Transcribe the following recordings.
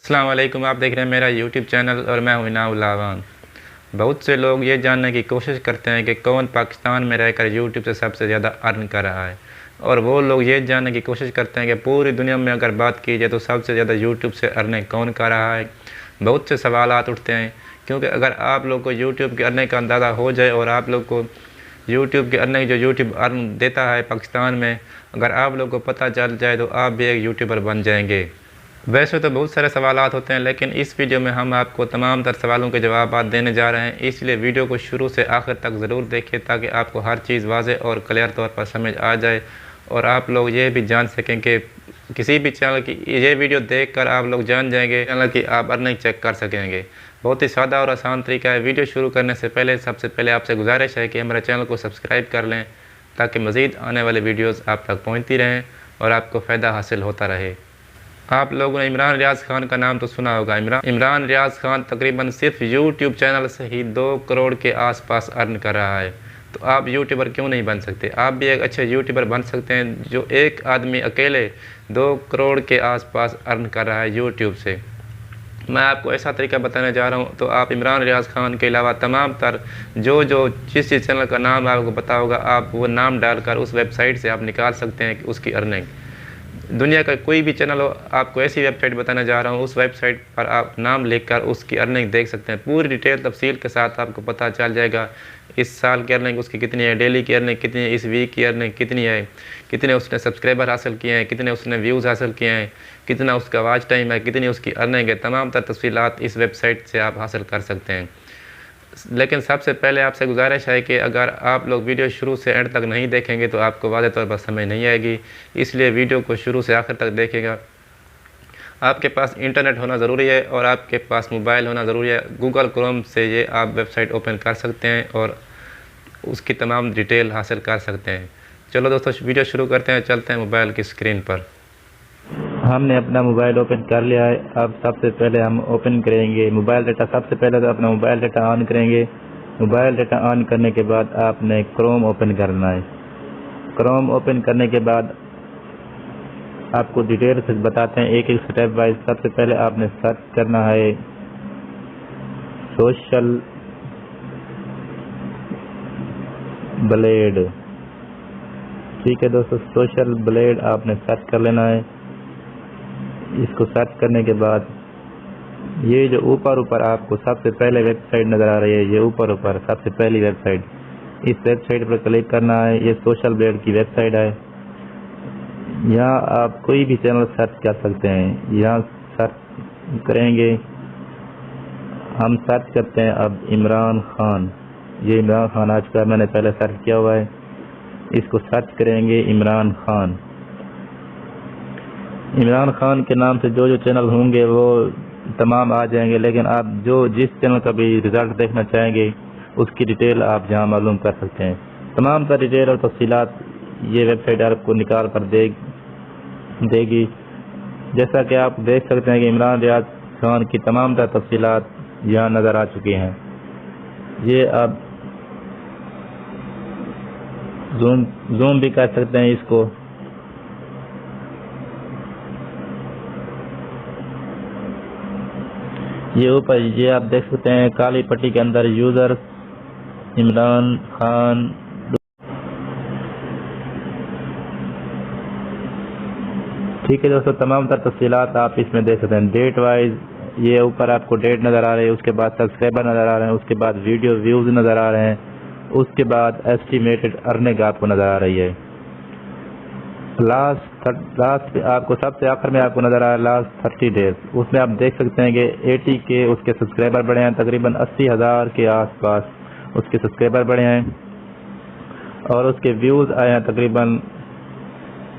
السلام علیکم، آپ دیکھ رہے ہیں میرا یوٹیوب چینل اور میں ہوں انعام اللاوان۔ بہت سے لوگ یہ جاننے کی کوشش کرتے ہیں کہ کون پاکستان میں رہ کر یوٹیوب سے سب سے زیادہ ارن کر رہا ہے، اور وہ لوگ یہ جاننے کی کوشش کرتے ہیں کہ پوری دنیا میں اگر بات کی جائے تو سب سے زیادہ یوٹیوب سے ارننگ کون کر رہا ہے۔ بہت سے سوالات اٹھتے ہیں، کیونکہ اگر آپ لوگ کو یوٹیوب کی ارننگ کا اندازہ ہو جائے اور آپ لوگ کو یوٹیوب کی ارننگ جو یوٹیوب ارن دیتا ہے پاکستان میں، اگر آپ لوگ کو پتہ چل جائے تو آپ بھی ایک یوٹیوبر بن جائیں گے۔ ویسے تو بہت سارے سوالات ہوتے ہیں، لیکن اس ویڈیو میں ہم آپ کو تمام تر سوالوں کے جوابات دینے جا رہے ہیں، اس لیے ویڈیو کو شروع سے آخر تک ضرور دیکھیں تاکہ آپ کو ہر چیز واضح اور کلیئر طور پر سمجھ آ جائے، اور آپ لوگ یہ بھی جان سکیں کہ کسی بھی چینل کی یہ ویڈیو دیکھ کر آپ لوگ جان جائیں گے چینل کی آپ ارننگ چیک کر سکیں گے۔ بہت ہی سادہ اور آسان طریقہ ہے۔ ویڈیو شروع کرنے سے پہلے سب سے پہلے آپ سے گزارش ہے کہ ہمارے چینل کو سبسکرائب کر لیں تاکہ مزید آنے والے ویڈیوز آپ تک پہنچتی رہیں اور آپ کو فائدہ حاصل ہوتا رہے۔ آپ لوگوں نے عمران ریاض خان کا نام تو سنا ہوگا۔ عمران ریاض خان تقریباً صرف یوٹیوب چینل سے ہی 2 کروڑ کے آس پاس ارن کر رہا ہے، تو آپ یوٹیوبر کیوں نہیں بن سکتے؟ آپ بھی ایک اچھے یوٹیوبر بن سکتے ہیں جو ایک آدمی اکیلے 2 کروڑ کے آس پاس ارن کر رہا ہے یوٹیوب سے۔ میں آپ کو ایسا طریقہ بتانے جا رہا ہوں، تو آپ عمران ریاض خان کے علاوہ تمام تر جس چینل کا نام آپ کو پتا ہوگا، آپ وہ نام ڈال کر اس ویب سائٹ سے آپ نکال سکتے ہیں اس کی ارننگ۔ دنیا کا کوئی بھی چینل ہو، آپ کو ایسی ویب سائٹ بتانے جا رہا ہوں، اس ویب سائٹ پر آپ نام لکھ کر اس کی ارننگ دیکھ سکتے ہیں۔ پوری ڈیٹیل تفصیل کے ساتھ آپ کو پتہ چل جائے گا اس سال کی ارننگ اس کی کتنی ہے، ڈیلی کی ارننگ کتنی ہے، اس ویک کی ارننگ کتنی ہے، کتنے اس نے سبسکرائبر حاصل کیے ہیں، کتنے اس نے ویوز حاصل کیے ہیں، کتنا اس کا واچ ٹائم ہے، کتنی اس کی ارننگ ہے۔ تمام تر تفصیلات اس ویب سائٹ سے آپ حاصل کر سکتے ہیں۔ لیکن سب سے پہلے آپ سے گزارش ہے کہ اگر آپ لوگ ویڈیو شروع سے اینڈ تک نہیں دیکھیں گے تو آپ کو واضح طور پر سمجھ نہیں آئے گی، اس لیے ویڈیو کو شروع سے آخر تک دیکھے گا۔ آپ کے پاس انٹرنیٹ ہونا ضروری ہے اور آپ کے پاس موبائل ہونا ضروری ہے۔ گوگل کروم سے یہ آپ ویب سائٹ اوپن کر سکتے ہیں اور اس کی تمام ڈیٹیل حاصل کر سکتے ہیں۔ چلو دوستو ویڈیو شروع کرتے ہیں، چلتے ہیں موبائل کی اسکرین پر۔ ہم نے اپنا موبائل اوپن کر لیا ہے۔ اب سب سے پہلے ہم اوپن کریں گے موبائل ڈیٹا۔ سب سے پہلے تو اپنا موبائل ڈیٹا آن کریں گے۔ موبائل ڈیٹا آن کرنے کے بعد آپ نے کروم اوپن کرنا ہے۔ کروم اوپن کرنے کے بعد آپ کو ڈیٹیل سے بتاتے ہیں ایک ایک سٹیپ وائز۔ سب سے پہلے آپ نے سرچ کرنا ہے سوشل بلیڈ۔ ٹھیک ہے دوستو، سوشل بلیڈ آپ نے سرچ کر لینا ہے۔ اس کو سرچ کرنے کے بعد یہ جو اوپر آپ کو سب سے پہلے ویب سائٹ نظر آ رہی ہے، یہ اوپر سب سے پہلی ویب سائٹ، اس ویب سائٹ پر کلک کرنا ہے۔ یہ سوشل بلیڈ کی ویب سائٹ ہے۔ یہاں آپ کوئی بھی چینل سرچ کر سکتے ہیں۔ یہاں سرچ کریں گے، ہم سرچ کرتے ہیں اب عمران خان۔ یہ عمران خان آ چکا ہے، میں نے پہلے سرچ کیا ہوا ہے۔ اس کو سرچ کریں گے عمران خان۔ عمران خان کے نام سے جو چینل ہوں گے وہ تمام آ جائیں گے، لیکن آپ جس چینل کا بھی رزلٹ دیکھنا چاہیں گے اس کی ڈیٹیل آپ یہاں معلوم کر سکتے ہیں۔ تمام تر ڈیٹیل اور تفصیلات یہ ویب سائٹ آپ کو نکال کر دے گی۔ جیسا کہ آپ دیکھ سکتے ہیں کہ عمران ریاض خان کی تمام تر تفصیلات یہاں نظر آ چکی ہیں۔ یہ آپ زوم بھی کر سکتے ہیں اس کو۔ یہ اوپر یہ آپ دیکھ سکتے ہیں کالی پٹی کے اندر یوزر عمران خان۔ ٹھیک ہے دوستو، تمام تر تفصیلات آپ اس میں دیکھ سکتے ہیں۔ ڈیٹ وائز یہ اوپر آپ کو ڈیٹ نظر آ رہی ہے، اس کے بعد سبسکرائبر نظر آ رہے ہیں، اس کے بعد ویڈیو ویوز نظر آ رہے ہیں، اس کے بعد ایسٹیمیٹڈ ارننگ آپ کو نظر آ رہی ہے۔ لاسٹ آپ کو سب سے آخر میں آپ کو نظر آ رہا ہے لاسٹ 30 ڈیز۔ اس میں آپ دیکھ سکتے ہیں کہ 80 کے اس کے سبسکرائبر بڑھے ہیں، تقریباً 80,000 کے آس پاس اس کے سبسکرائبر بڑھے ہیں، اور اس کے ویوز آئے ہیں تقریباً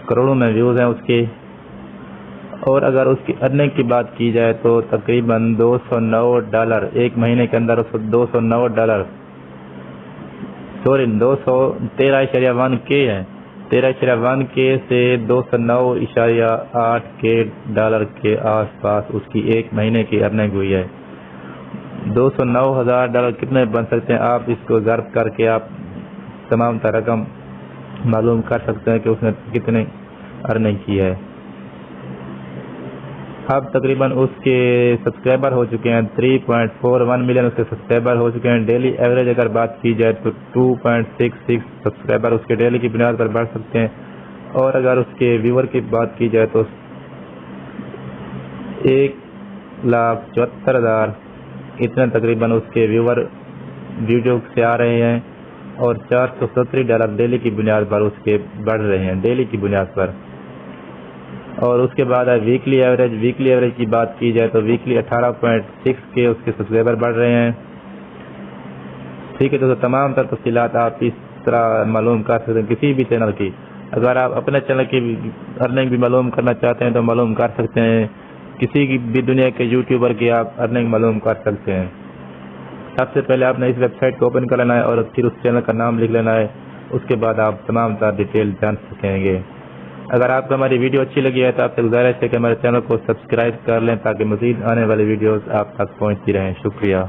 کروڑوں میں ویوز ہیں اس کے۔ اور اگر اس کی ارننگ کی بات کی جائے تو تقریباً $209 ایک مہینے کے اندر اس کو $209 213.1 کے ہے۔ 13.1 کے سے $209.8 کے آس پاس اس کی ایک مہینے کی ارننگ ہوئی ہے۔ $209,000 کتنے بن سکتے ہیں؟ آپ اس کو ضرب کر کے آپ تمام تر رقم معلوم کر سکتے ہیں کہ اس نے کتنے ارننگ کی ہے۔ اب تقریباً اس کے سبسکرائبر ہو چکے ہیں 3.41 ملین اس کے سبسکرائبر ہو چکے ہیں. ڈیلی ایوریج اگر بات کی جائے تو 2.66 سبسکرائبر اس کے ڈیلی کی بنیاد پر بڑھ سکتے ہیں. اور اگر اس کے ویور کی بات کی جائے تو 1,74,000 اتنے تقریباً اس کے ویور ویڈیو سے آ رہے ہیں اور $470 ڈیلی کی بنیاد پر اس کے بڑھ رہے ہیں ڈیلی کی بنیاد پر. اور اس کے بعد ویکلی ایوریج کی بات کی جائے تو ویکلی 18.6 کے اس کے سبسکرائبر بڑھ رہے ہیں. ٹھیک ہے دوستوں، تمام تر تفصیلات آپ اس طرح معلوم کر سکتے ہیں کسی بھی چینل کی. اگر آپ اپنے چینل کی ارننگ بھی معلوم کرنا چاہتے ہیں تو معلوم کر سکتے ہیں. کسی کی بھی دنیا کے یوٹیوبر کی آپ ارننگ معلوم کر سکتے ہیں. سب سے پہلے آپ نے اس ویب سائٹ کو اوپن کر لینا ہے اور پھر اس چینل کا نام لکھ لینا ہے. اس کے بعد آپ تمام تر ڈیٹیل جان سکیں گے. اگر آپ کو ہماری ویڈیو اچھی لگی ہے تو آپ سے گزارش ہے کہ ہمارے چینل کو سبسکرائب کر لیں تاکہ مزید آنے والی ویڈیوز آپ تک پہنچتی رہیں. شکریہ.